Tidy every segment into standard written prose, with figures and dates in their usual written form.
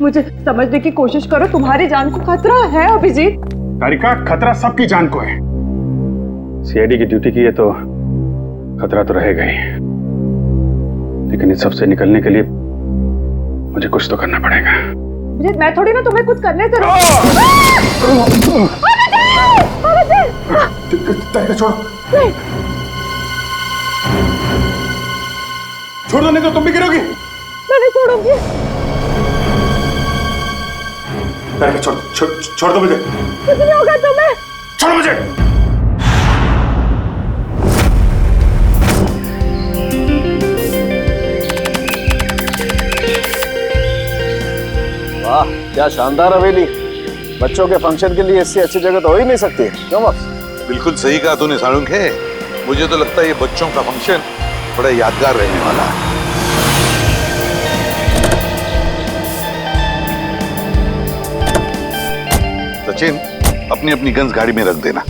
मुझे समझने की कोशिश करो, तुम्हारी जान को खतरा है अभिजीत। तारिका, खतरा सबकी जान को है। सीआईडी की ड्यूटी की है तो खतरा तो रहेगा ही, लेकिन इस सब से निकलने के लिए मुझे कुछ तो करना पड़ेगा। अभिजीत, मैं थोड़ी ना तुम्हें कुछ करने से तारिका छोड़ो, छोड़ दो नहीं तो तुम भी गिरोगी। मैं नहीं छोड़ूंगी। तारिका छोड़ दो मुझे। कुछ नहीं होगा तुम्हें। छोड़ो मुझे। वाह, क्या शानदार हवेली। बच्चों के फंक्शन के लिए इससे अच्छी जगह तो हो ही नहीं सकती, क्यों बॉस? बिल्कुल सही कहा तूने सालुंख है। मुझे तो लगता है ये बच्चों का फंक्शन बड़ा यादगार रहने वाला है। सचिन, अपनी अपनी गन्स गाड़ी में रख देना।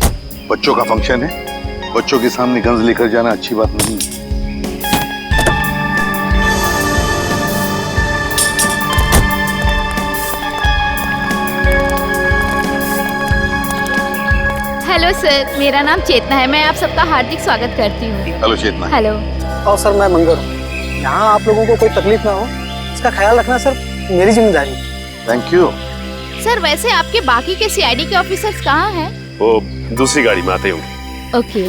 बच्चों का फंक्शन है, बच्चों के सामने गन्स लेकर जाना अच्छी बात नहीं है। हेलो सर, मेरा नाम चेतना है। मैं आप सबका हार्दिक स्वागत करती हूँ। हेलो चेतना। हेलो। और सर, मैं मंगर हूँ। यहाँ आप लोगों को कोई तकलीफ ना हो, इसका ख्याल रखना सर मेरी जिम्मेदारी। Thank you. सर, वैसे आपके बाकी के सीआईडी के ऑफिसर्स कहाँ हैं? वो दूसरी गाड़ी में आते होंगे। ओके।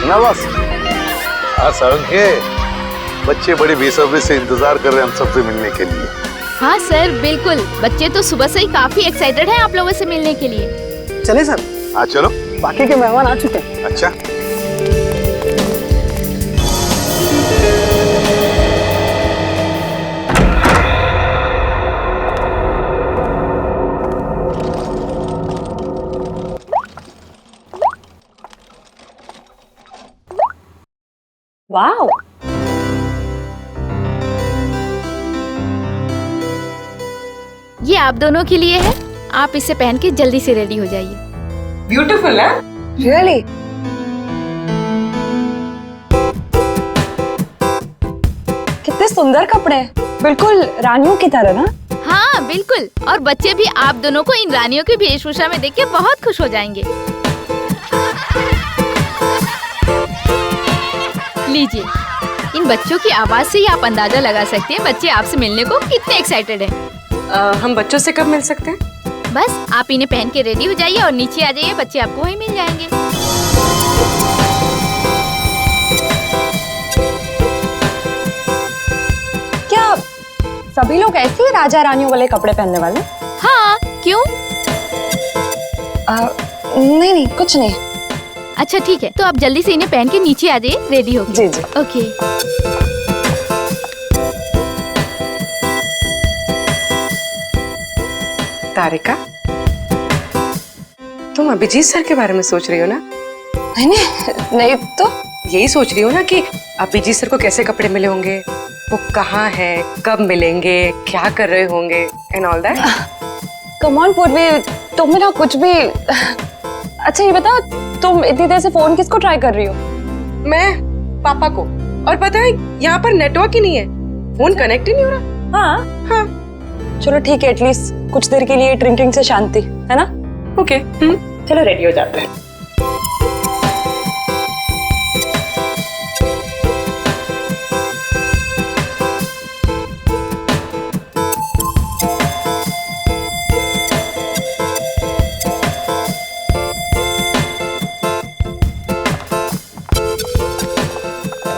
ना बॉस? हाँ सालुंख है, बच्चे बड़े बेसब्री से इंतजार कर रहे हैं हम सबसे मिलने के लिए। हाँ सर, बिल्कुल। बच्चे तो सुबह से ही काफी एक्साइटेड हैं आप लोगों से मिलने के लिए। चले सर। हाँ चलो। बाकी के मेहमान आ चुके हैं। अच्छा। वाओ, ये आप दोनों के लिए है। आप इसे पहन के जल्दी से रेडी हो जाइए। ब्यूटीफुल है। रियली? कितने सुंदर कपड़े, बिल्कुल रानियों की तरह ना। हाँ बिल्कुल, और बच्चे भी आप दोनों को इन रानियों की वेशभूषा में देख के बहुत खुश हो जाएंगे। लीजिए, इन बच्चों की आवाज से ही आप अंदाजा लगा सकते हैं बच्चे आपसे मिलने को कितने एक्साइटेड हैं। हम बच्चों से कब मिल सकते हैं? बस आप इन्हें पहन के रेडी हो जाइए और नीचे आ जाइए, बच्चे आपको वहीं मिल जाएंगे। क्या सभी लोग ऐसे ही राजा रानियों वाले कपड़े पहनने वाले? हाँ, क्यों? नहीं नहीं, कुछ नहीं। अच्छा ठीक है, तो आप जल्दी से इन्हें पहन के नीचे आ जाइए, रेडी हो जी जी। ओके। तारिका, तुम अभिजीत सर के बारे में सोच रही हो ना? नहीं तो यही सोच रही हो ना कि अभिजीत सर को कैसे कपड़े मिले होंगे, वो कहाँ है, कब मिलेंगे, क्या कर रहे होंगे and all that. Come on पूर्वी, तुम ना कुछ भी। अच्छा ये बताओ, तुम इतनी देर से फोन किसको ट्राई कर रही हो? मैं पापा को, और पता है यहाँ पर नेटवर्क ही नहीं है, फोन कनेक्ट ही नहीं हो रहा। हाँ, चलो ठीक है, एटलीस्ट कुछ देर के लिए ड्रिंकिंग से शांति, है ना? ओके। चलो रेडी हो जाते हैं।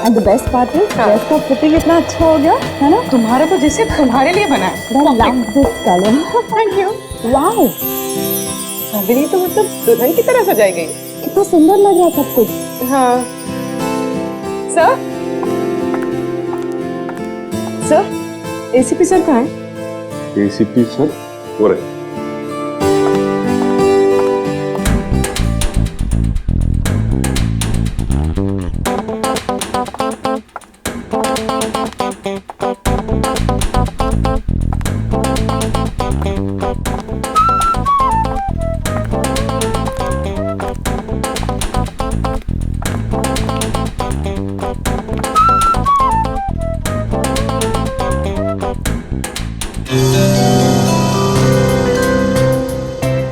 And the best part is, dress का फिटिंग इतना अच्छा हो गया, है ना? तुम्हारा तो जैसे तुम्हारे लिए बना है। I love this color. Thank you. Wow, अभी तो मतलब दुल्हन की तरह सजाई गई। कितना सुंदर लग रहा है सब कुछ। हाँ। सर, एसीपी सर कहाँ है? एसीपी सर हो रहे।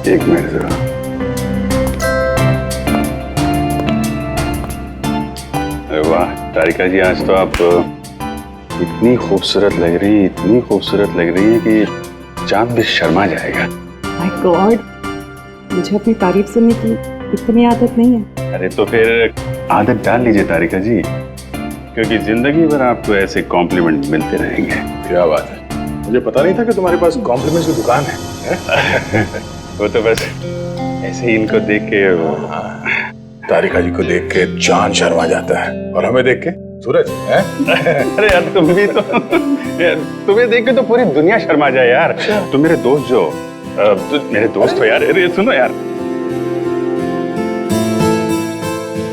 एक मिनट जरा। अरे वाह तारिका जी, आज तो आप इतनी खूबसूरत लग रही, इतनी खूबसूरत लग रही है कि चांद भी शर्मा जाएगा। माय गॉड, मुझे अपनी तारीफ सुनने की इतनी आदत नहीं है। अरे तो फिर आदत डाल लीजिए तारिका जी, क्योंकि जिंदगी भर आपको ऐसे कॉम्प्लीमेंट मिलते रहेंगे। क्या बात है, मुझे पता नहीं था कि तुम्हारे पास कॉम्प्लीमेंट्स की दुकान है। वो तो बस ऐसे ही इनको देख के तारिका जी को देख के चांद शर्मा जाता है, और हमें देख के सूरज है। अरे यार तुम भी तो यार, तुम्हें देख के तो पूरी दुनिया शर्मा जाए यार। तुम मेरे दोस्त जो मेरे दोस्त हो यार। अरे सुनो यार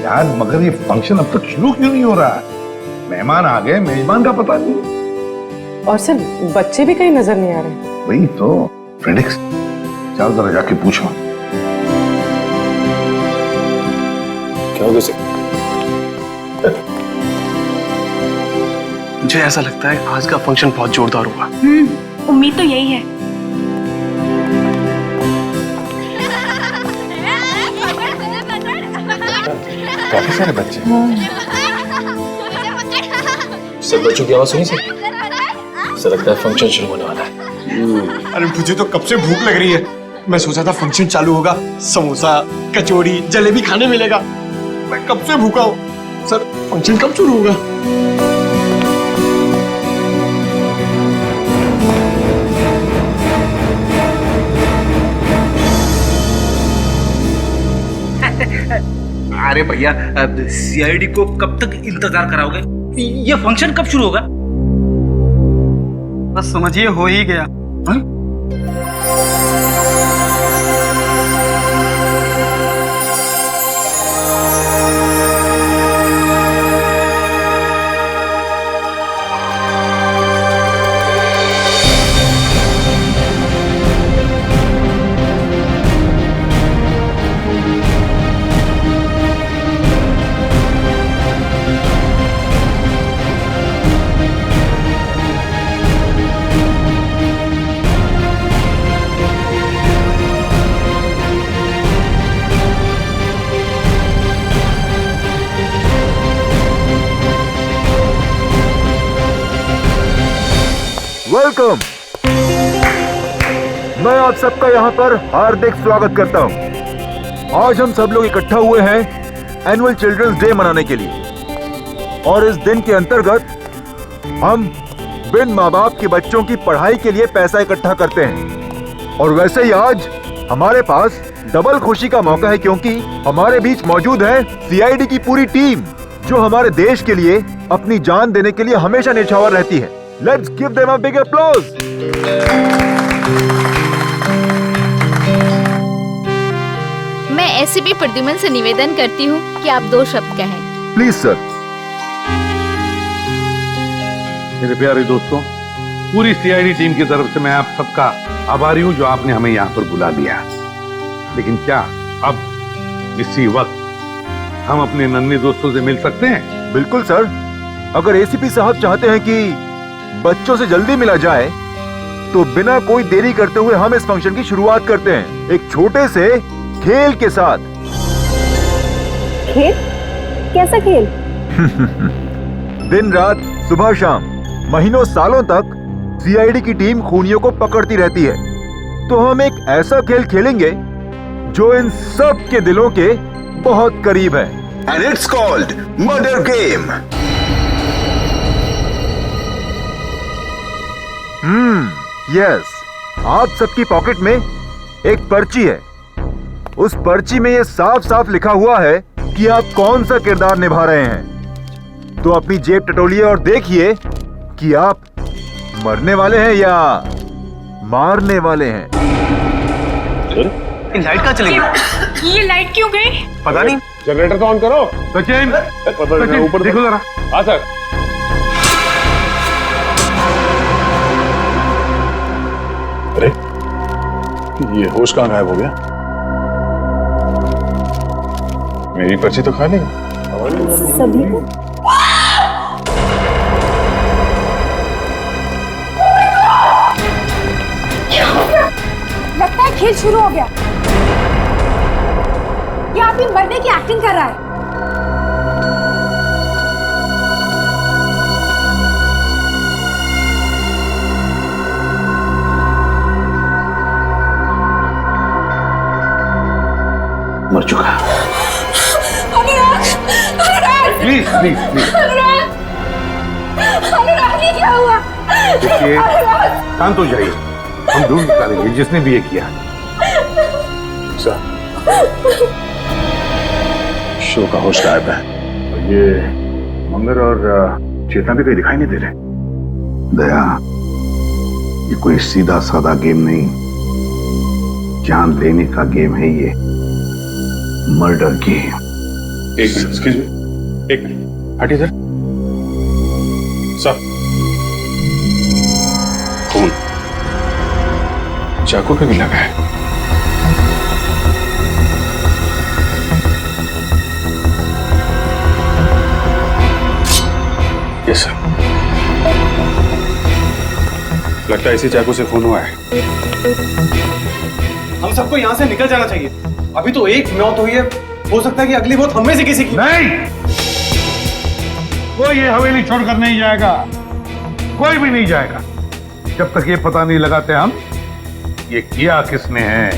यार, मगर ये फंक्शन अब तक शुरू क्यों नहीं हो रहा? मेहमान आ गए, मेजबान का पता नहीं। और सर बच्चे भी कहीं नजर नहीं आ रहे। वही तो फ्रेडिक्स, चल जरा जाके पूछो। क्या हो गया? मुझे ऐसा लगता है आज का फंक्शन बहुत जोरदार होगा। उम्मीद तो यही है। काफी सारे बच्चे। सब बच्चों की आवाज सुनी सर? ऐसा लगता है फंक्शन शुरू होने वाला है। अरे मुझे तो कब से भूख लग रही है। मैं सोचा था फंक्शन चालू होगा, समोसा, कचौड़ी, जलेबी खाने मिलेगा। मैं कब से भूखा हूँ। सर फंक्शन कब शुरू होगा? अरे भैया, सीआईडी को कब तक इंतजार कराओगे? ये फंक्शन कब शुरू होगा? बस समझिए हो ही गया। हाँ? वेलकम। मैं आप सबका यहाँ पर हार्दिक स्वागत करता हूँ। आज हम सब लोग इकट्ठा हुए हैं एनुअल चिल्ड्रंस डे मनाने के लिए, और इस दिन के अंतर्गत हम बिन माँ बाप के बच्चों की पढ़ाई के लिए पैसा इकट्ठा करते हैं। और वैसे ही आज हमारे पास डबल खुशी का मौका है, क्योंकि हमारे बीच मौजूद है सीआईडी की पूरी टीम, जो हमारे देश के लिए अपनी जान देने के लिए हमेशा न्यौछावर रहती है। Let's give them a big applause. मैं एसीपी प्रद्युमन से निवेदन करती हूँ कि आप 2 शब्द कहें। Please sir. मेरे प्यारे दोस्तों, पूरी सीआईडी टीम की तरफ से मैं आप सबका आभारी हूं जो आपने हमें यहाँ पर बुला लिया। लेकिन क्या अब इसी वक्त हम अपने नन्हे दोस्तों से मिल सकते हैं? बिल्कुल सर। अगर एसीपी साहब चाहते हैं कि बच्चों से जल्दी मिला जाए, तो बिना कोई देरी करते हुए हम इस फंक्शन की शुरुआत करते हैं एक छोटे से खेल के साथ। खेल? कैसा खेल? दिन रात, सुबह शाम, महीनों सालों तक सीआईडी की टीम खूनियों को पकड़ती रहती है। तो हम एक ऐसा खेल खेलेंगे जो इन सब के दिलों के बहुत करीब है। And it's called Murder Game. Yes. आप सबकी पॉकेट में एक पर्ची है। उस पर्ची में ये साफ साफ लिखा हुआ है कि आप कौन सा किरदार निभा रहे हैं। तो अपनी जेब टटोलिए और देखिए कि आप मरने वाले हैं या मारने वाले हैं। लाइट कहाँ चली गई? ये लाइट क्यों गई? पता नहीं। जनरेटर तो ऑन करो। सचिन, ऊपर देखो जरा। हाँ सर। अरे ये होश कहाँ गायब हो गया? मेरी पर्ची तो खाली है। सभी को लगता है खेल शुरू हो गया। आदमी मरने की एक्टिंग कर रहा है। मर चुका। अनुराग, अनुराग, प्लीज प्लीज प्लीज अनुराग, अनुराग ये क्या हुआ? देखिए, शांत हो जाइए, हम ढूंढ निकालेंगे जिसने भी ये किया। शो का होस्ट गायब है। ये मंगर और चेतना भी कहीं दिखाई नहीं दे रहे। दया, ये कोई सीधा साधा गेम नहीं, जान लेने का गेम है ये, मर्डर गेम। एक्सक्यूज मी, एक मिनट हटिए सर। सर, खून चाकू पे भी लगा है। यस सर, लगता है इसी चाकू से खून हुआ है। हम सबको यहाँ से निकल जाना चाहिए। अभी तो एक मौत हुई है, हो सकता है कि अगली मौत हमें से किसी की। नहीं, कोई ये हवेली छोड़कर नहीं जाएगा, कोई भी नहीं जाएगा जब तक ये पता नहीं लगाते हम ये किया किसने है।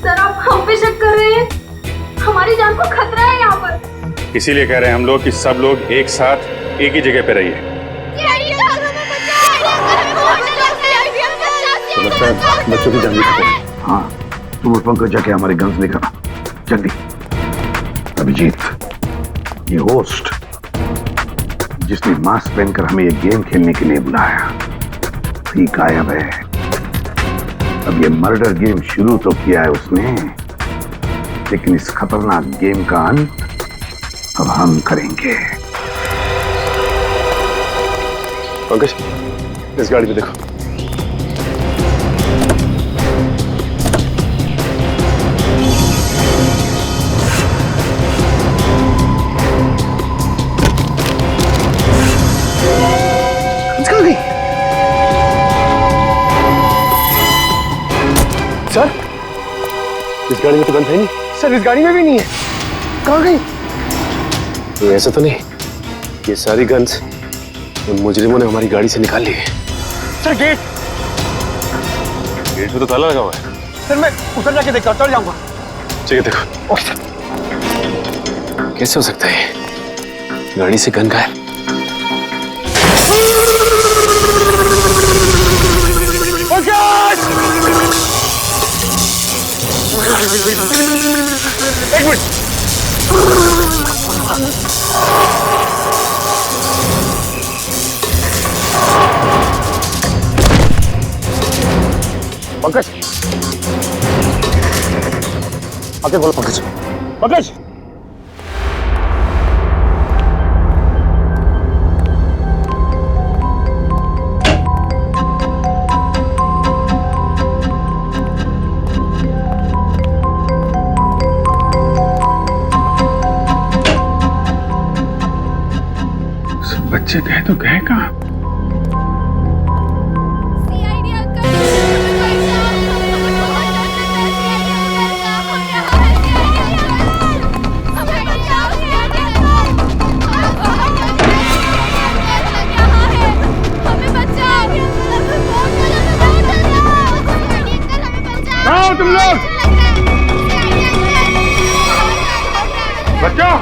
सर आप हम पे शक कर रहे हैं? हमारी जान को खतरा है यहाँ पर। इसीलिए कह रहे हैं हम लोग कि सब लोग एक साथ एक ही जगह पे रहिए। तो लगता है बच्चों की जान भी खतरा है। हाँ, तुम और पंकज जाके हमारे गन्स लेकर आओ, जल्दी। अभिजीत, ये होस्ट जिसने मास्क पहनकर हमें ये गेम खेलने के लिए बुलाया, ठीक गायब है। अब ये मर्डर गेम शुरू तो किया है उसने, लेकिन इस खतरनाक गेम का अंत अब हम करेंगे। पंकज, इस गाड़ी में देखो। सर, इस गाड़ी में तो गन है नहीं। सर इस गाड़ी में भी नहीं है, कहाँ गई? तो ऐसा तो नहीं ये सारी गन्स उन मुजरिमों ने हमारी गाड़ी से निकाल ली है। सर गेट में तो ताला लगा हुआ है। सर मैं उधर जाके देखता हूँ, चल जाऊंगा। ठीक है, देखो। Okay sir. कैसे हो सकता है गाड़ी से गन गायब? एक मिनट। पंकज, आगे बोलो। पंकज, पंकज। बच्चे गए तो गए कहाँ? तुम लोग बच्चों,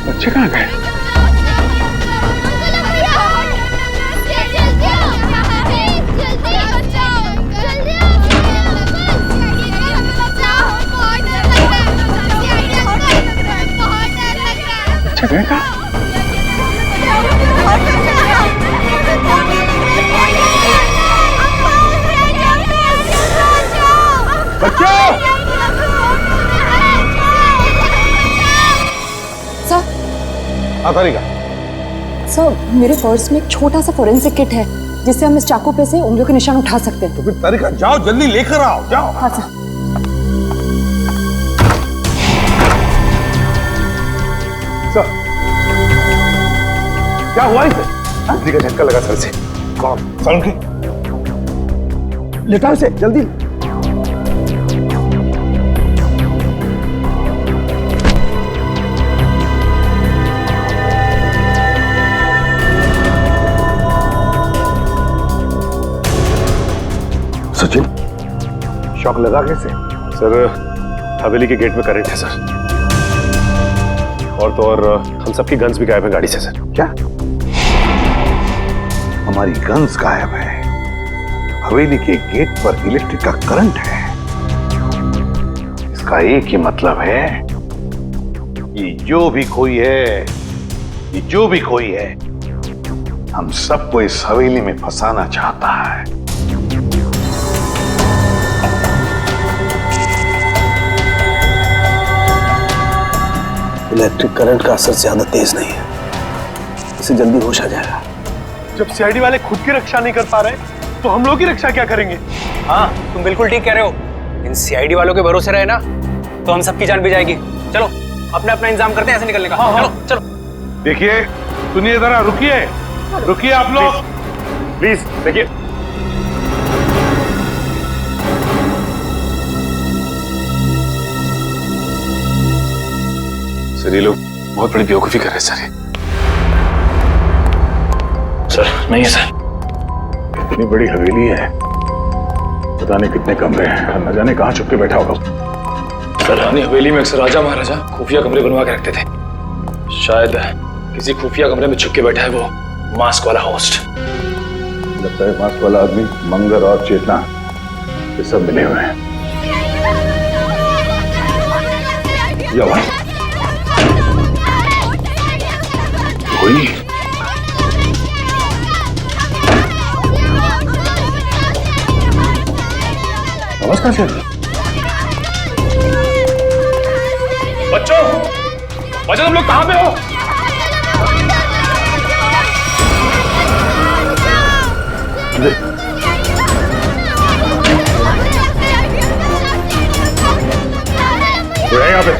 बच्चे कहाँ गए? बच्चे गए कहाँ? सर, मेरे पर्स में एक छोटा सा फोरेंसिक किट है जिससे हम इस चाकू पे से उंगलियों के निशान उठा सकते हैं। तो फिर तारिका जाओ, जल्दी लेकर आओ, जाओ। हाँ सर। सर, क्या हुआ इसे? बिजली का झटका लगा सर से। कौन की? लेटा उसे जल्दी। सचिन, शॉक लगा कैसे? सर हवेली के गेट में करंट है सर, और तो और हम सबकी गन्स भी गायब है गाड़ी से सर। क्या? हमारी गन्स गायब है, हवेली के गेट पर इलेक्ट्रिक का करंट है। इसका एक ही मतलब है, ये जो भी कोई है, हम सबको इस हवेली में फंसाना चाहता है। इलेक्ट्रिक करंट का असर ज्यादा तेज नहीं है, इसे जल्दी होश आ जाएगा। जब सीआईडी वाले खुद की रक्षा नहीं कर पा रहे तो हम लोग की रक्षा क्या करेंगे? हाँ, तुम बिल्कुल ठीक कह रहे हो। इन सीआईडी वालों के भरोसे रहे ना तो हम सबकी जान भी जाएगी। चलो अपना अपना इंतजाम करते हैं ऐसे निकलने का। चलो चलो। देखिए, सुनिए जरा, रुकिए आप लोग, प्लीज देखिए। सर ये लोग बहुत बड़ी बेवकूफी कर रहे हैं सर। सर नहीं है सर। इतनी बड़ी हवेली है, पता नहीं कितने कमरे हैं, न जाने कहाँ छुप के बैठा होगा। सर रानी हवेली में अक्सर राजा महाराजा खुफिया कमरे बनवा के रखते थे, शायद किसी खुफिया कमरे में छुप के बैठा है वो मास्क वाला होस्ट। लगता है मास्क वाला आदमी मंगर और चेतना ये सब मिले हुए हैं। कोई आवाज कहां से आ रही है? बच्चों तुम लोग कहां पे हो? यहाँ पे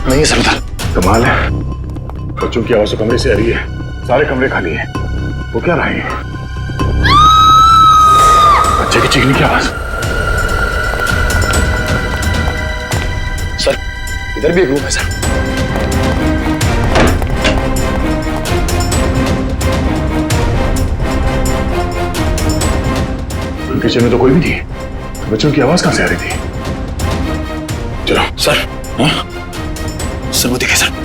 नहीं सर उधर। कमाल है, बच्चों की आवाज कमरे से आ रही है, सारे कमरे खाली हैं। वो क्या रहा है? बच्चे की चीखने की आवाज। सर इधर भी एक रूम है सर। किचन में तो कोई भी नहीं, बच्चों की आवाज कहां से आ रही थी? चलो सर। हाँ? सर वो देखे सर।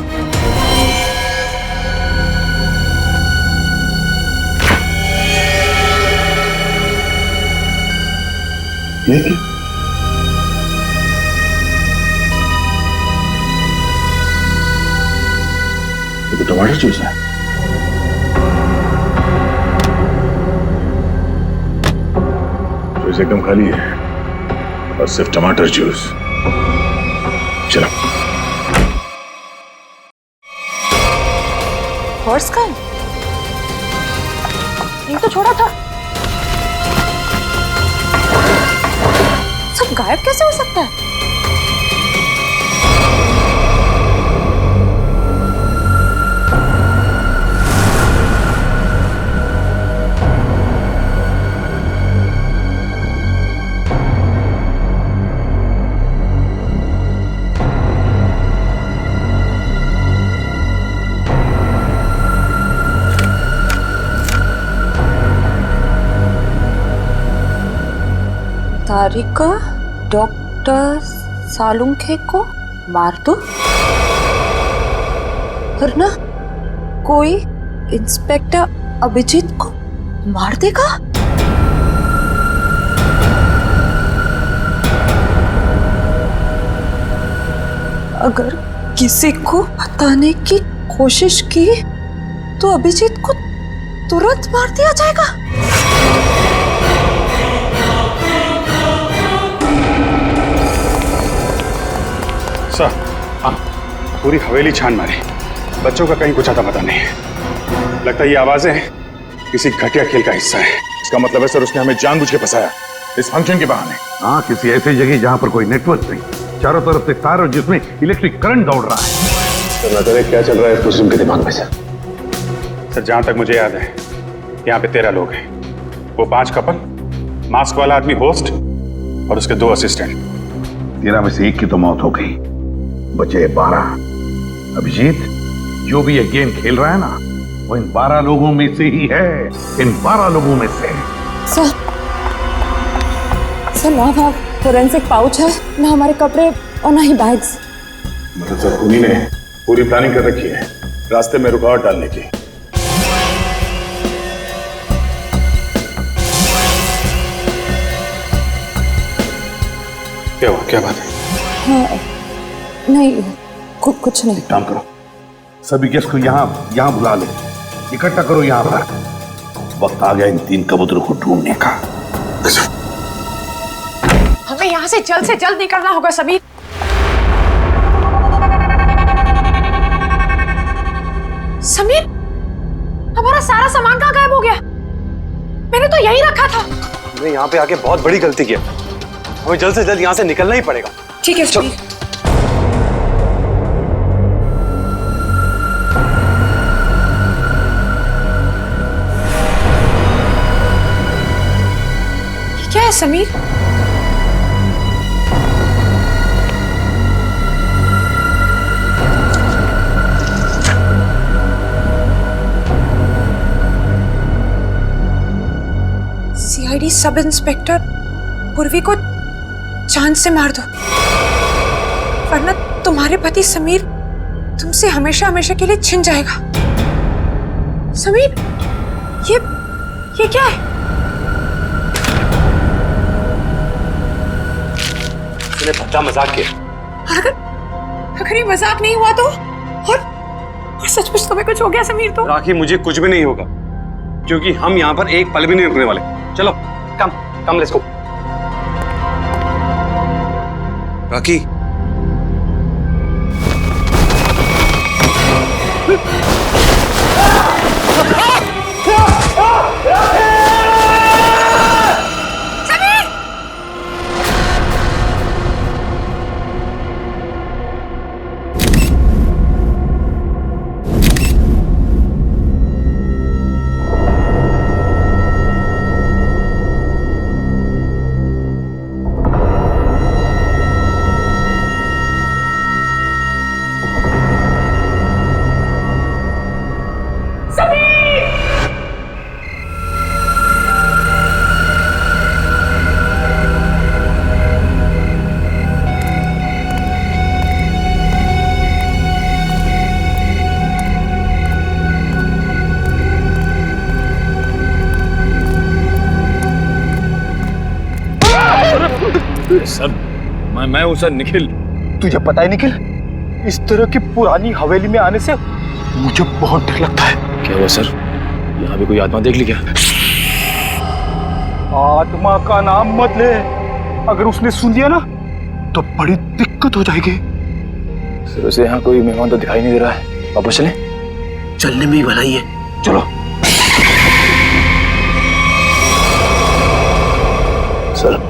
ये क्या? ये तो टमाटर जूस है। फ्रिज एकदम खाली है और सिर्फ टमाटर जूस। चलो। पर्स का ये तो छोड़ा था, सब गायब कैसे हो सकता है? तारिका डॉक्टर सालुंखे को मार दो, वरना कोई इंस्पेक्टर अभिजीत को मार देगा। अगर किसी को बताने की कोशिश की तो अभिजीत को तुरंत मार दिया जाएगा। सर, पूरी हवेली छान मारी, बच्चों का कहीं कुछ आता पता नहीं है। लगता है ये आवाजें किसी घटिया खेल का हिस्सा है। इसका मतलब है सर उसने हमें जानबूझ के फंसाया इस फंक्शन के बहाने। हाँ, किसी ऐसी जगह जहां पर कोई नेटवर्क नहीं, चारों तरफ से तार और जिसमें इलेक्ट्रिक करंट दौड़ रहा है। सर न जाने क्या चल रहा है कुसुम के दिमाग में सर। सर जहां तक मुझे याद है यहाँ पे 13 लोग हैं। वो 5 कपल, मास्क वाला आदमी होस्ट और उसके 2 असिस्टेंट। 13 में से 1 की तो मौत हो गई, बचे 12। अभिजीत, जो भी ये गेम खेल रहा है ना, वो इन 12 लोगों में से ही है। इन 12 लोगों में से। सर ना वहाँ फोरेंसिक पाउच है, ना हमारे कपड़े और ना ही बैग्स। मतलब सर उन्हीं ने पूरी प्लानिंग कर रखी है रास्ते में रुकावट डालने की। क्या हुआ, क्या बात है? हाँ, नहीं कुछ नहीं। काम करो, सभी गेस्ट को यहाँ बुला ले, इकट्ठा करो यहाँ पर। वक्त आ गया इन 3 कबूतरों को ढूंढने का। हमें यहाँ से जल्द निकलना होगा समीर। समीर, हमारा सारा सामान कहाँ गायब हो गया? मैंने तो यही रखा था। हमने यहाँ पे आके बहुत बड़ी गलती की। हमें जल्द से जल्द यहाँ से निकलना ही पड़ेगा। ठीक है समीर। क्या है समीर? सीआईडी सब इंस्पेक्टर पूर्वी को जान से मार दो, वरना तुम्हारे पति समीर तुमसे हमेशा हमेशा के लिए छिन जाएगा। समीर, ये क्या है? तूने भद्दा मजाक किया। अगर ये मजाक नहीं हुआ तो और सचमुच तुम्हें कुछ हो गया समीर तो? राखी, मुझे कुछ भी नहीं होगा, क्योंकि हम यहाँ पर एक पल भी नहीं रुकने वाले। चलो come let's go. Rakhi, sir मैं हूं सर, निखिल। तुझे पता है निखिल, इस तरह की पुरानी हवेली में आने से मुझे बहुत डर लगता है। क्या हुआ सर? यहाँ भी कोई आत्मा देख ली क्या? आत्मा का नाम मत ले, अगर उसने सुन लिया ना तो बड़ी दिक्कत हो जाएगी। सर वैसे यहाँ कोई मेहमान तो दिखाई नहीं दे रहा है, वापस चलें? चलने में ही भलाई है, चलो। सर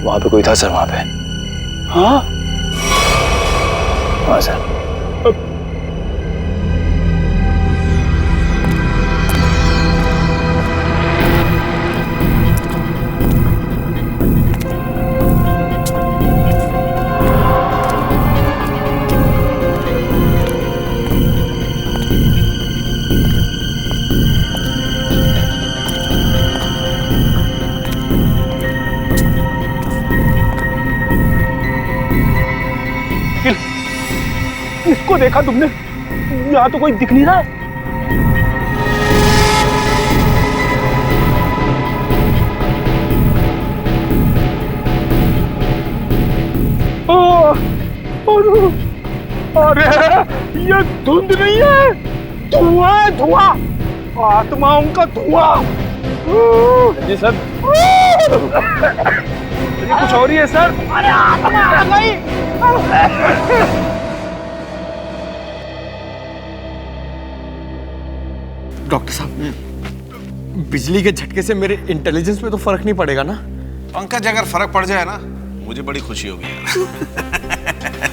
वहां पे कोई था सर, वहां पे। हाँ सर। इसको देखा तुमने? यहाँ तो कोई दिख नहीं रहा है। अरे ये धुंध नहीं है, धुआं है, धुआं, आत्माओं का धुआं। जी सर। ये कुछ और ही है सर। अरे आत्मा आ गई। डॉक्टर साहब, बिजली के झटके से मेरे इंटेलिजेंस में तो फर्क नहीं पड़ेगा ना? पंकज, अगर फर्क पड़ जाए ना मुझे बड़ी खुशी होगी।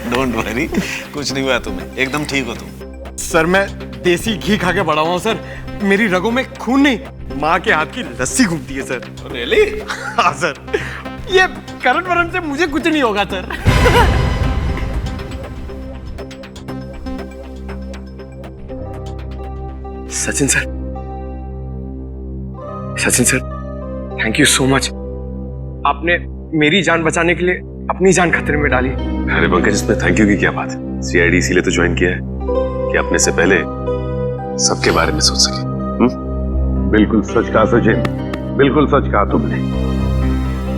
डोंट वरी, कुछ नहीं हुआ तुम्हें, एकदम ठीक हो तुम। सर मैं देसी घी खा के बड़ा हुआ हूँ सर, मेरी रगों में खून नहीं, माँ के हाथ की लस्सी घूमती है सर। रियली? हाँ सर, ये करण वरण से मुझे कुछ नहीं होगा sir. Sachin sir, Sachin sir, thank you so much. आपने मेरी जान बचाने के लिए अपनी जान खतरे में डाली। अरे पंकज, इसमें थैंक यू की क्या बात है? सीआईडी इसीलिए तो ज्वाइन किया है कि अपने से पहले सबके बारे में सोच सके। बिल्कुल सच कहा सचिन, बिल्कुल सच कहा तुमने।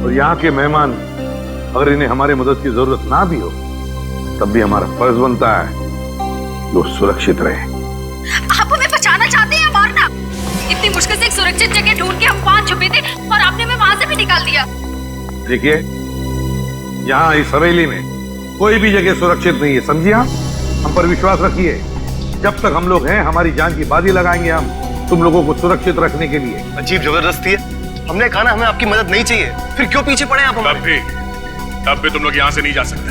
और यहाँ के मेहमान अगर इन्हें हमारी मदद की जरूरत ना भी हो तब भी हमारा फर्ज बनता है वो सुरक्षित रहे। आप हमें बचाना चाहते हैं या मारना? इतनी मुश्किल से एक सुरक्षित जगह ढूंढ के हम वहां छुपे थे और आपने हमें वहां से भी निकाल दिया। देखिए, यहाँ इस हवेली में कोई भी जगह सुरक्षित नहीं है, समझिए आप? हम पर विश्वास रखिए, जब तक हम लोग हैं हमारी जान की बाजी लगाएंगे हम तुम लोगों को सुरक्षित रखने के लिए। अजीब जबरदस्ती है, हमने कहा ना हमें आपकी मदद नहीं चाहिए, फिर क्यों पीछे पड़े आप हमारे? तब भी तुम लोग यहाँ से नहीं जा सकते,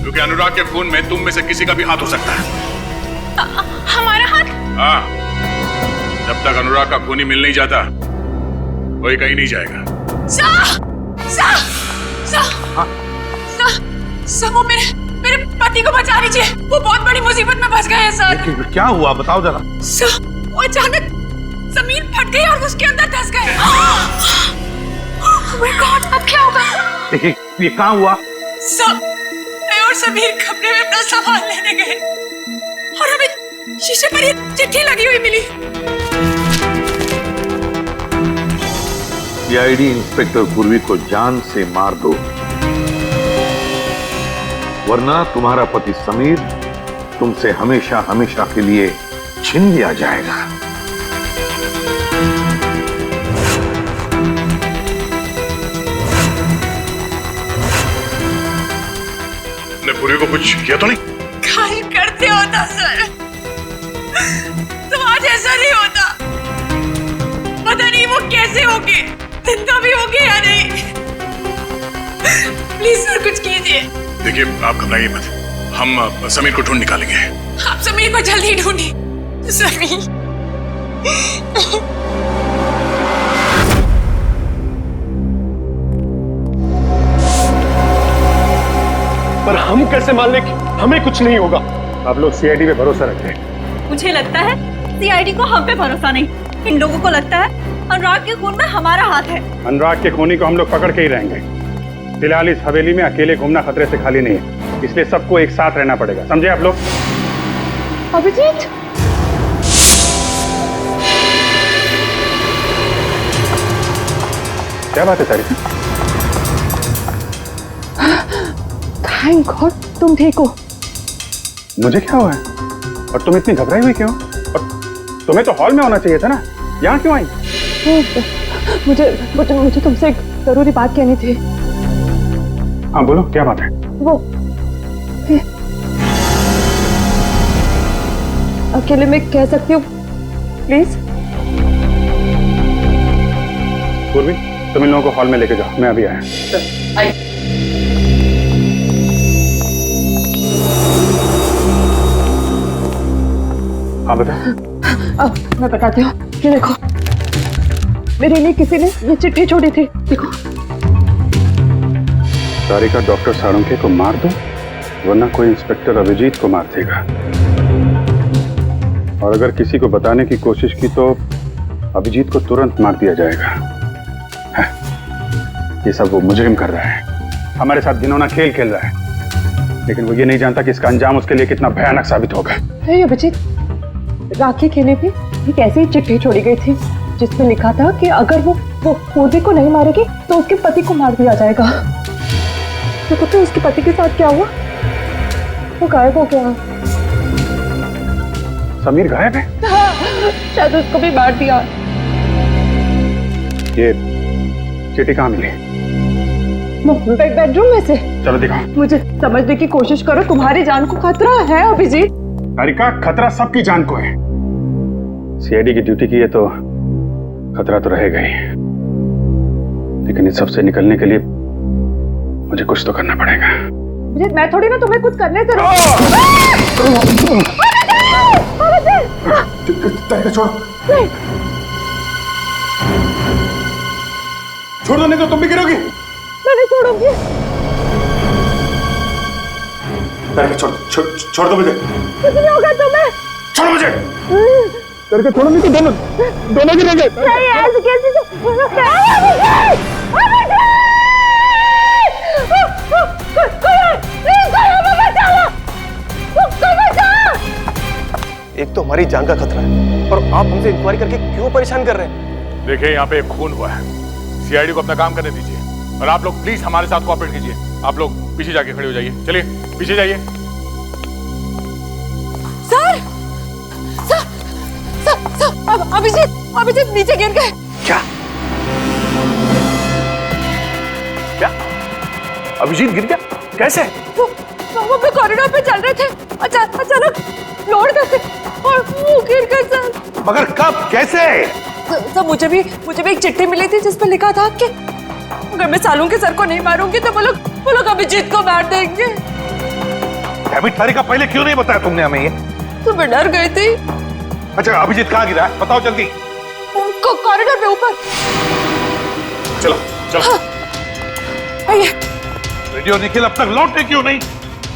क्योंकि अनुराग के खून में तुम में से किसी का भी हाथ हो सकता है। हमारा हाथ? हाँ, जब तक अनुराग का खून ही मिल नहीं जाता कोई कहीं नहीं जाएगा। वो मेरे पति को बचा लीजिए, वो बहुत बड़ी मुसीबत में फंस गए हैं सर। क्या हुआ बताओ जरा। सर, वो अचानक जमीन फट गई और उसके अंदर धंस गए। Oh my God, अब क्या होगा? देखिए, ये कहाँ हुआ? सर, मैं और समीर कमरे में अपना सामान लेने गए और हमें शीशे पर ये चिट्ठी लगी हुई मिली। सीआईडी इंस्पेक्टर पूर्वी को जान से मार दो, वरना तुम्हारा पति समीर तुमसे हमेशा हमेशा के लिए छीन लिया जाएगा। ने पूरी को कुछ किया तो नहीं? कल करते होता सर, तो आज ऐसा नहीं होता। पता नहीं वो कैसे होगे, जिंदा भी होगे या नहीं। प्लीज सर कुछ कीजिए। देखिए, आप घबराइए मत, हम समीर को ढूंढ निकालेंगे। आप समीर को जल्दी ढूंढिए। समीर, पर हम कैसे मान लें कि हमें कुछ नहीं होगा? आप लोग सीआईडी पे भरोसा रखते हैं। मुझे लगता है सीआईडी को हम पे भरोसा नहीं, इन लोगों को लगता है अनुराग के खून में हमारा हाथ है। अनुराग के खूनी को हम लोग पकड़ के ही रहेंगे। फिलहाल इस हवेली में अकेले घूमना खतरे से खाली नहीं है, इसलिए सबको एक साथ रहना पड़ेगा, समझे आप लोग? अभिजीत, क्या बात है तारीफ? थैंक गॉड तुम ठीक हो। मुझे क्या हुआ है? और तुम इतनी घबराई हुई क्यों? और तुम्हें तो हॉल में होना चाहिए था ना, यहाँ क्यों आई? मुझे तुमसे एक जरूरी बात कहनी थी। हाँ बोलो, क्या बात है? वो अकेले में कह सकती हूँ प्लीज? पूर्वी, तुम इन लोगों को हॉल में लेके जाओ, मैं अभी आया। हाँ बता। अब मैं बताती हूँ, ये देखो मेरे लिए किसी ने ये चिट्ठी छोड़ी थी, देखो। सारिका डॉक्टर साळुंखे को मार दो, वरना कोई इंस्पेक्टर अभिजीत को मार देगा। और अगर किसी को बताने की कोशिश की तो अभिजीत को तुरंत मार दिया जाएगा। ये सब वो मुजरिम कर रहा है, हमारे साथ घिनौना खेल खेल रहा है, लेकिन वो ये नहीं जानता कि इसका अंजाम उसके लिए कितना भयानक साबित होगा। अभिजीत, राखी के लिए भी एक ऐसी ही चिट्ठी छोड़ी गई थी जिसमें लिखा था कि अगर वो पूर्वी को नहीं मारेगी तो उसके पति को मार दिया जाएगा। तो पता है उसके पति के साथ क्या हुआ? वो गायब हो गया। समीर गायब है? शायद उसको भी मार दिया। ये चिट्ठी कहाँ मिली? बेडरूम में से। चलो दिखाओ। मुझे समझने की कोशिश करो, तुम्हारी जान को खतरा है अभिजीत। सारिका, खतरा सबकी जान को है। सीआईडी की ड्यूटी की है तो खतरा तो रहेगा ही, लेकिन इस सबसे निकलने के लिए मुझे कुछ तो करना पड़ेगा। अभिजीत मैं थोड़ी ना तुम्हें कुछ करने से छोड़ो छोड़ दो, नहीं तो तुम भी गिरोगी। मैं नहीं छोड़ूंगी। छोड़ दो मुझे। कुछ नहीं होगा तुम्हें। छोड़ो मुझे। करके छोड़ो, नहीं तो दोनों गिरेंगे। नहीं ऐसे कैसे एक तो हमारी जान का खतरा है और आप हमसे इंक्वायरी करके क्यों परेशान कर रहे हैं? देखिए यहाँ पे एक खून हुआ है, सीआईडी को अपना काम करने दीजिए और आप लोग प्लीज हमारे साथ कोऑपरेट कीजिए। आप लोग पीछे जाके खड़े हो जाइए, चलिए पीछे जाइए। Sir sir sir sir Abhijit नीचे गिर गए। क्या क्या अभिजीत गिर गया? कैसे? वो कॉरिडोर पे चल रहे थे, अचानक फ्लोर से और वो गिर गए सर। मगर कब, कैसे? सर मुझे भी एक चिट्ठी मिली थी जिस पर लिखा था कि अगर मैं सालू के सर को नहीं मारूंगी तो वो लोग अभिजीत को मार देंगे। तारिका पहले क्यों नहीं बताया तुमने हमें ये? तो मैं डर गई थी। अच्छा अभिजीत कहाँ गिरा है, बताओ जल्दी। कॉरिडोर पे ऊपर। चलो चलो। आइए। रेडियो निखिल अब तक लौटे क्यों नहीं?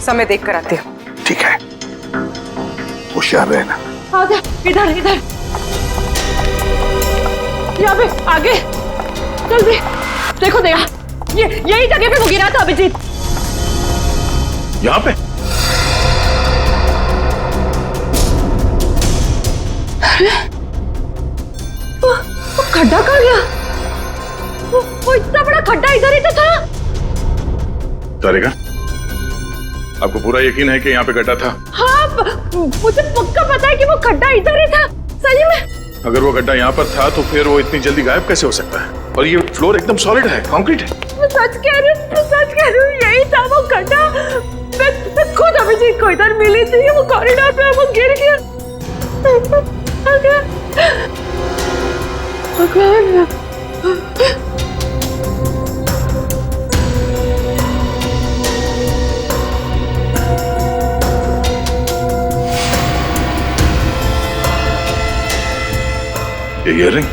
समय देख कर आते हो। ठीक है, होशियार रहना। आगे इधर यहाँ पे आगे जल्दी देखो दया, यही जगह पे वो गिरा था अभिजीत। यहाँ पे? वो खड्डा कहाँ गया? वो इतना बड़ा खड्डा इधर ही तो था। तारिका, आपको पूरा यकीन है कि यहाँ पे गड्ढा था? हाँ, मुझे पक्का पता है कि वो खड्डा इधर ही था, सही में। अगर वो गड्ढा यहाँ पर था तो फिर वो इतनी जल्दी गायब कैसे हो सकता है? और ये फ्लोर एकदम सॉलिड है, कंक्रीट है। मैं सच कह रही हूँ, यही था वो गड्ढा। मैं खुद अभिजीत को इधर मिली थी, वो कॉरिडोर पे वो गिर गया। भगवान इयररिंग?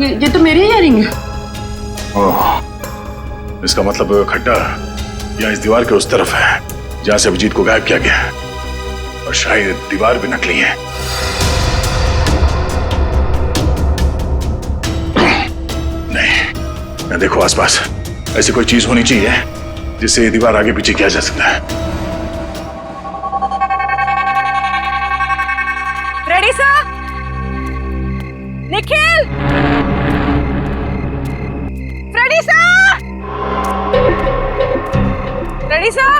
ये तो मेरी इयररिंग है। ओह, इसका मतलब खड्डा यहाँ इस दीवार के उस तरफ है जहां से अभिजीत को गायब किया गया है, और शायद दीवार भी नकली है। नहीं, देखो आसपास ऐसी कोई चीज होनी चाहिए जिससे ये दीवार आगे पीछे किया जा सकता है। Ready sir? Nikhil, ready sir? Ready sir?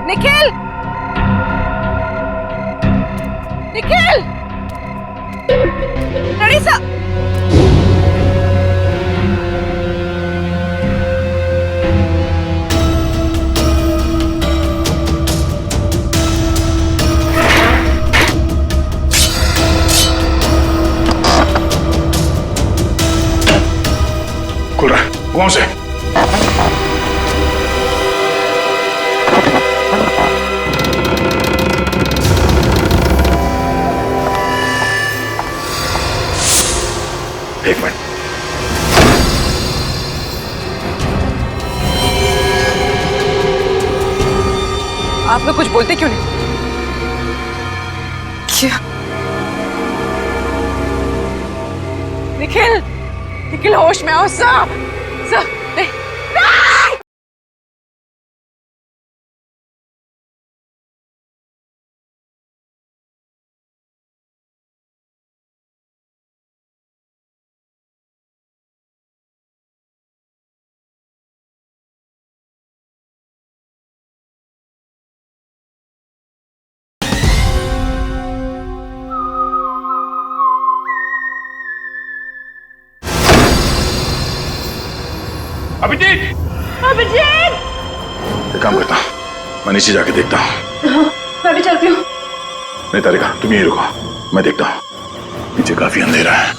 Nikhil, Nikhil, ready sir? खुल रहा है, वहां से। एक मिनट। आप लोग कुछ बोलते क्यों नहीं? क्या? निखिल होश में आओ सर। नहीं। अभिजीत! अभिजीत! एक काम करता हूं, मैं नीचे जाके देखता हूँ। मैं भी चलती हूँ। नहीं तारिका, तुम यहीं रुको, मैं देखता हूँ। नीचे काफी अंधेरा है।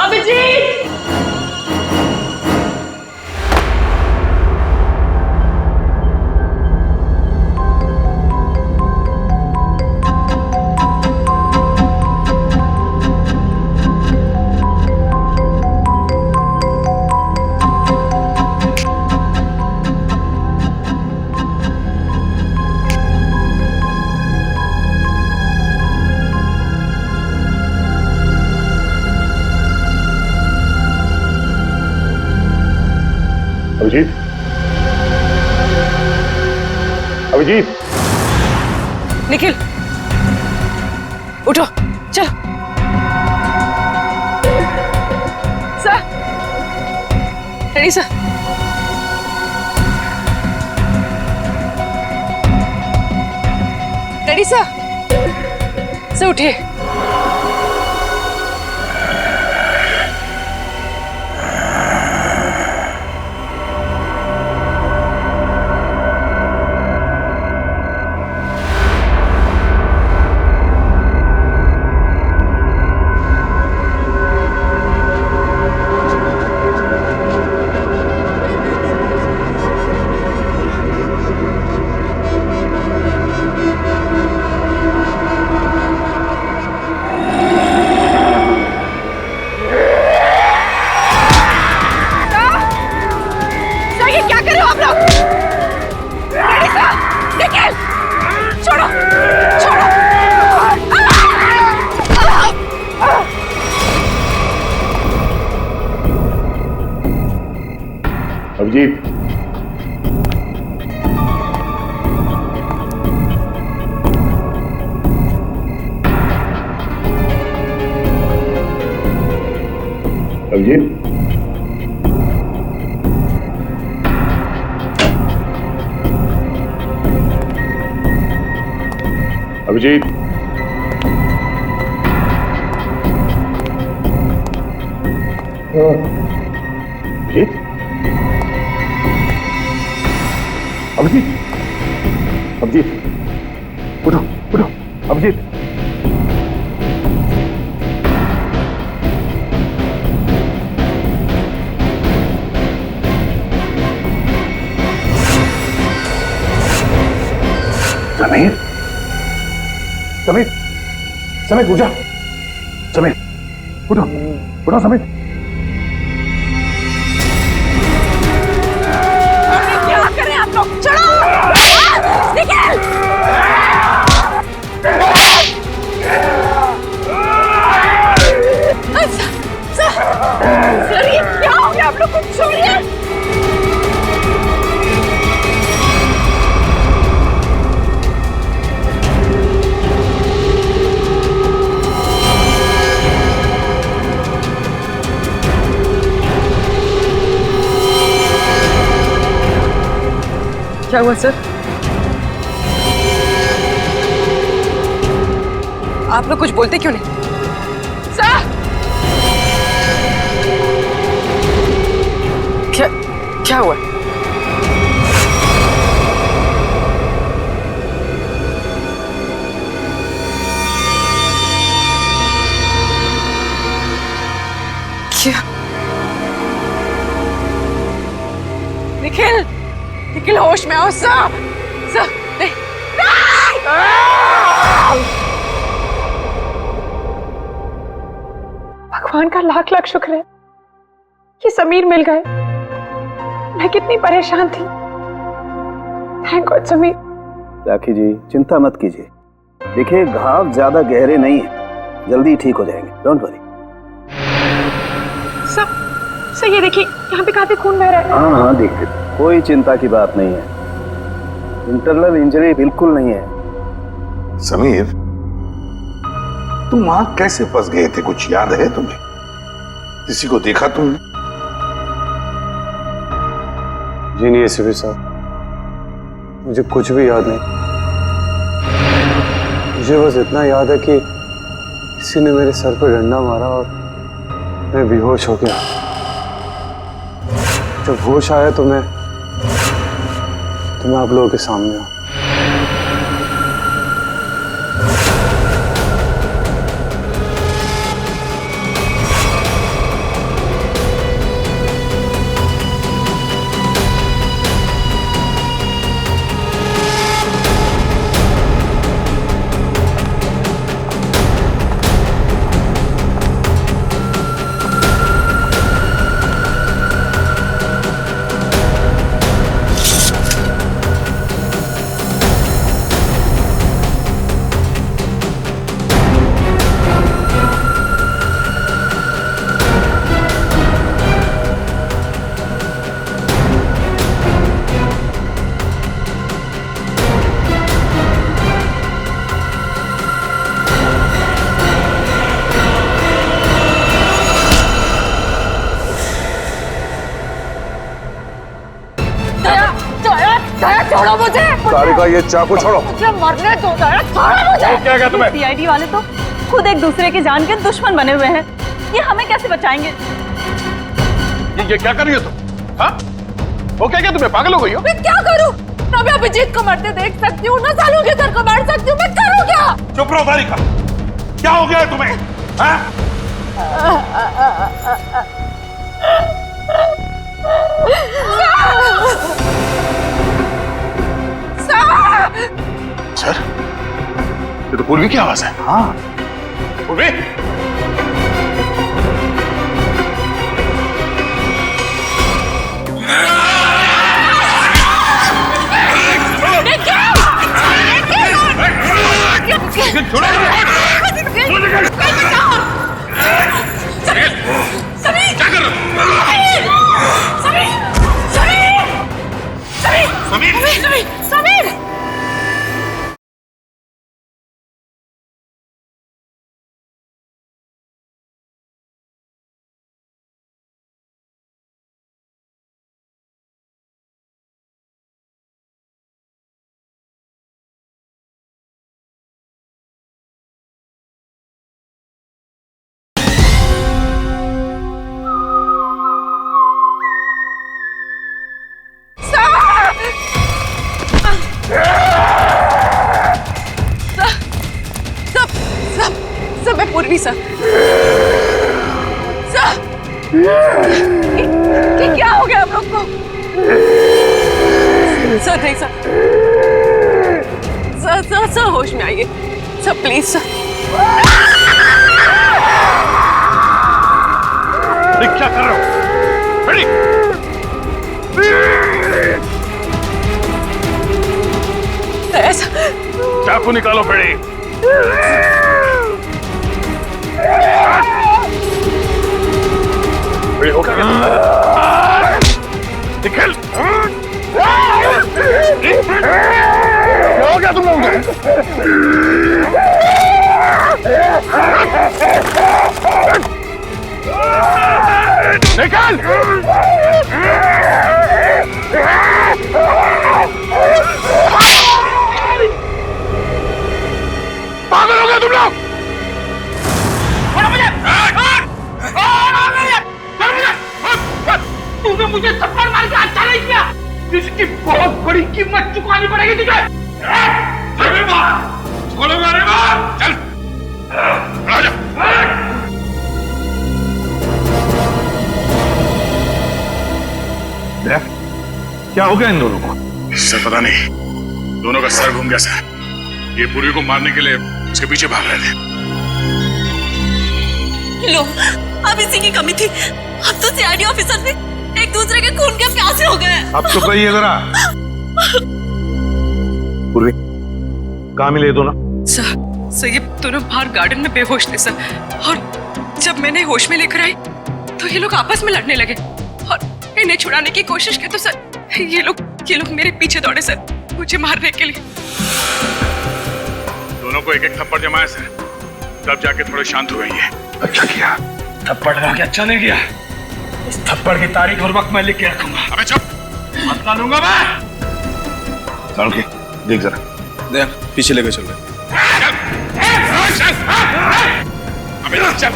अभिजीत! अभिजीत, अभिजीत, निखिल उठो, चलो। Sir, ready sir. Ready sir. Sir उठिए। अभिजीत, अभिजीत, अभिजीत, अभिजीत, अभिजीत, अभिजीत, उठो उठो, अभिजीत। समीर, समीर, समीर उठ जा, समीर उठो उठो समीर। क्या करें आप लोग? चलो निखिल। सर ये क्या हो गया? आप लोग कुछ छोड़िए। क्या हुआ सर? आप लोग कुछ बोलते क्यों नहीं? सर! क्या हुआ? क्या? निखिल! निखिल होश में आओ सर! सर! नहीं! भगवान का लाख लाख शुक्र है कि समीर मिल गए। मैं कितनी परेशान थी। Thank God Sameer. राखी जी चिंता मत कीजिए, देखिए घाव ज्यादा गहरे नहीं है, जल्दी ठीक हो जाएंगे, डोंट वरी। सर ये देखिए, यहाँ पे काफी खून बह रहा है। हाँ हाँ देखते, कोई चिंता की बात नहीं है, इंटरनल इंजरी बिल्कुल नहीं है। समीर, तुम वहां कैसे फंस गए थे, कुछ याद है तुम्हें? किसी को देखा तुमने? जी नहीं एसीपी साहब, मुझे कुछ भी याद नहीं। मुझे बस इतना याद है कि किसी ने मेरे सर पर डंडा मारा और मैं बेहोश हो गया। जब होश आया तो मैं आप लोगों के सामने हूं। दो मुझे। सारिका ये चाकू छोड़ो। मुझे मरने दो, छोड़ो मुझे। क्या क्या तुम्हें? सीआईडी वाले तो खुद एक दूसरे की जान के दुश्मन बने हुए हैं, ये हमें कैसे बचाएंगे? ये क्या कर रही हो तुम? हाँ? वो क्या तुम्हें पागल हो गई हो? मैं क्या करूं? मैं अभिजीत को मरते देख सकती हूँ ना, सालों के सर को मार सकती हूँ, मैं करूँ क्या? चुप रहो सारिका, क्या हो गया है तुम्हें? हाँ? सर, ये तो पूर्वी की आवाज है। हाँ, पूर्वी। समीर! सब है पूर्वी सर। ये क्या हो गया आप लोग को? सर नहीं सर होश में आइए सर, प्लीज सर। क्या कर रहे हो? रेडी? चाकू निकालो बेड़ी। हो गया? निकल। क्या हो गया तुम लोगों को? निकल। पागल हो गए तुम लोग? तूने मुझे थप्पड़ मार के अच्छा नहीं किया, इसकी बहुत बड़ी कीमत चुकानी पड़ेगी तुझे। चलो चल, राजा। क्या हो गया इन दोनों को? सर पता नहीं, दोनों का सर घूम गया सर। ये पूर्वी को मारने के लिए उसके पीछे भाग रहे थे। लो, अब इसी की कमी थी। अब तो सीआईडी ऑफिसर भी एक दूसरे के खून के प्यासे हो गए। अब तो कहिए जरा। पूर्वी, कहाँ मिले ये दोनों? सर ये दोनों बाहर गार्डन में बेहोश थे सर, और जब मैंने होश में लेकर आई तो ये लोग आपस में लड़ने लगे और इन्हें छुड़ाने की कोशिश की तो सर ये लोग मेरे पीछे दौड़े सर, मुझे मारने के लिए। दोनों को एक एक थप्पड़ जमाया सर, तब जाके थोड़े शांत हो गई है। अच्छा किया, थप्पड़ लगा के अच्छा नहीं किया। इस थप्पड़ की तारीख और वक्त मैं लिख के रखूंगा। अबे चुप, मत ना लूंगा मैं। चल के देख जरा, देख पीछे लेके चल रहे। अबे चल,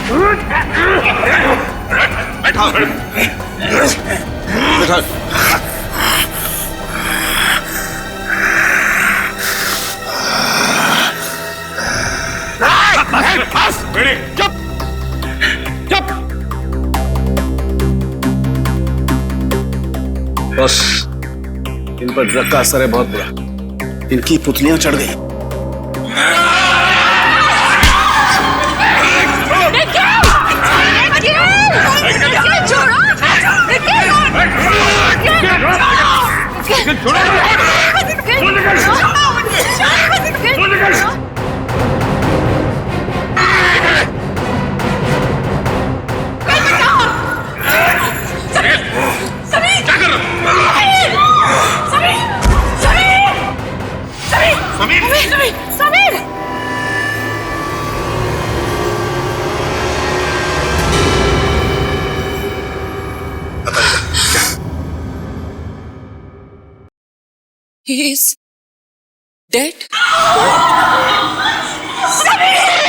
बैठा बैठा। चुप चुप। बस इन पर ड्रग का असर है बहुत बुरा, इनकी पुतलियां चढ़ गई। Sameer! He is dead. Sameer!